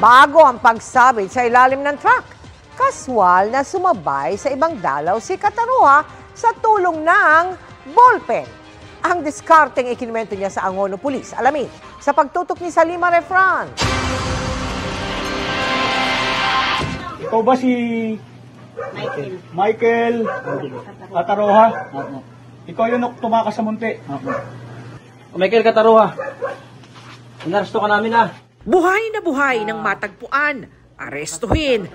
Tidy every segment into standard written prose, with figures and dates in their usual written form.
bago ang pagsabit sa ilalim ng truck. Kaswal na sumabay sa ibang dalaw si Kataroha sa tulong ng ballpen. Ang diskarteng ikinwento niya sa Angono Police. Alamin sa pagtutok ni Salima Refran. Ikaw ba si Michael Kataroha? Ikaw yung tumakas sa munti. Michael Kataroha, inaresto ka namin ah. Buhay na buhay ng matagpuan, arestuhin,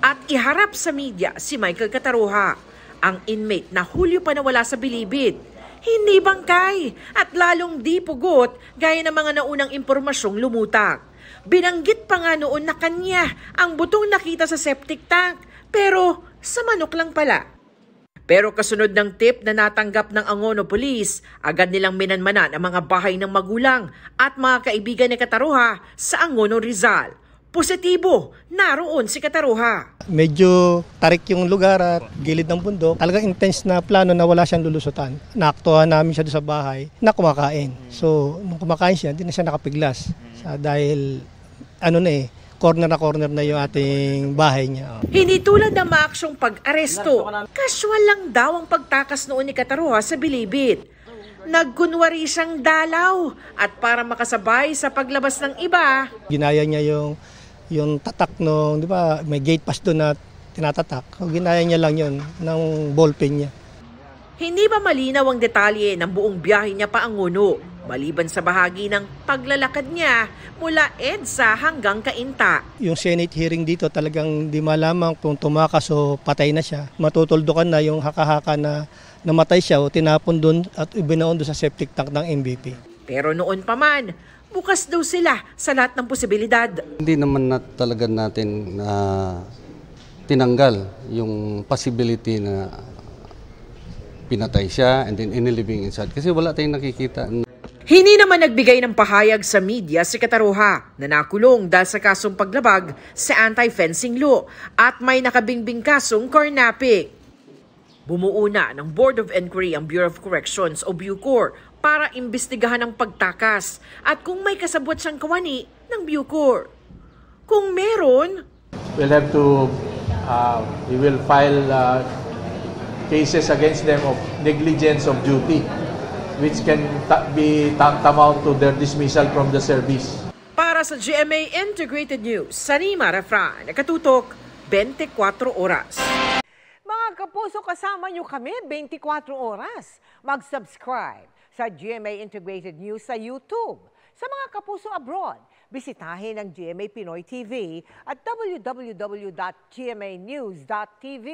at iharap sa media si Michael Kataroha, ang inmate na Hulyo pa nawala sa bilibid. Hindi bangkay at lalong di pugot gaya ng mga naunang impormasyong lumutang. Binanggit pa nga noon na kanya ang butong nakita sa septic tank, pero sa manok lang pala. Pero kasunod ng tip na natanggap ng Angono Police, agad nilang minanmanan ang mga bahay ng magulang at mga kaibigan ni Kataroha sa Angono, Rizal. Positibo, naroon si Kataroha. Medyo tarik yung lugar at gilid ng bundok. Talagang intense na plano na wala siyang lulusutan. Naaktuhan namin siya doon sa bahay na kumakain. So, nung kumakain siya, hindi na siya nakapiglas. Dahil, corner na yung ating bahay niya. Hindi tulad ng maaksyong pag-aresto. Casual lang daw ang pagtakas noon ni Kataroha sa bilibid. Nagkunwari siyang dalaw at para makasabay sa paglabas ng iba. Ginaya niya yung tatak nung, di ba, may gate pass doon na tinatatak. Ginaya niya lang yun ng ballpen niya. Hindi ba malinaw ang detalye ng buong biyahe niya pa Angono? Maliban sa bahagi ng paglalakad niya mula EDSA hanggang Cainta. Yung Senate hearing dito talagang di malaman kung tumakas o patay na siya. Matutuldukan na yung haka-haka na namatay siya o tinapon doon at ibinaon doon sa septic tank ng MVP. Pero noon pa man, bukas daw sila sa lahat ng posibilidad. Hindi naman talaga natin tinanggal yung possibility na pinatay siya and then inilibing inside kasi wala tayong nakikita. Hindi naman nagbigay ng pahayag sa media si Kataroha na nakulong dahil sa kasong paglabag sa anti-fencing law at may nakabingbing kasong carnapping. Bumuo na ng Board of Inquiry ang Bureau of Corrections o BUCOR para imbestigahan ang pagtakas at kung may kasabwat siyang kawani ng BUCOR. Kung meron, We will file cases against them of negligence of duty, which can be tantamount to their dismissal from the service. Para sa GMA Integrated News, Salima Refran, nakatutok 24 oras. Mga kapuso, kasama nyo kami 24 oras. Mag-subscribe sa GMA Integrated News sa YouTube. Sa mga kapuso abroad, bisitahin ang GMA Pinoy TV at www.gmanews.tv.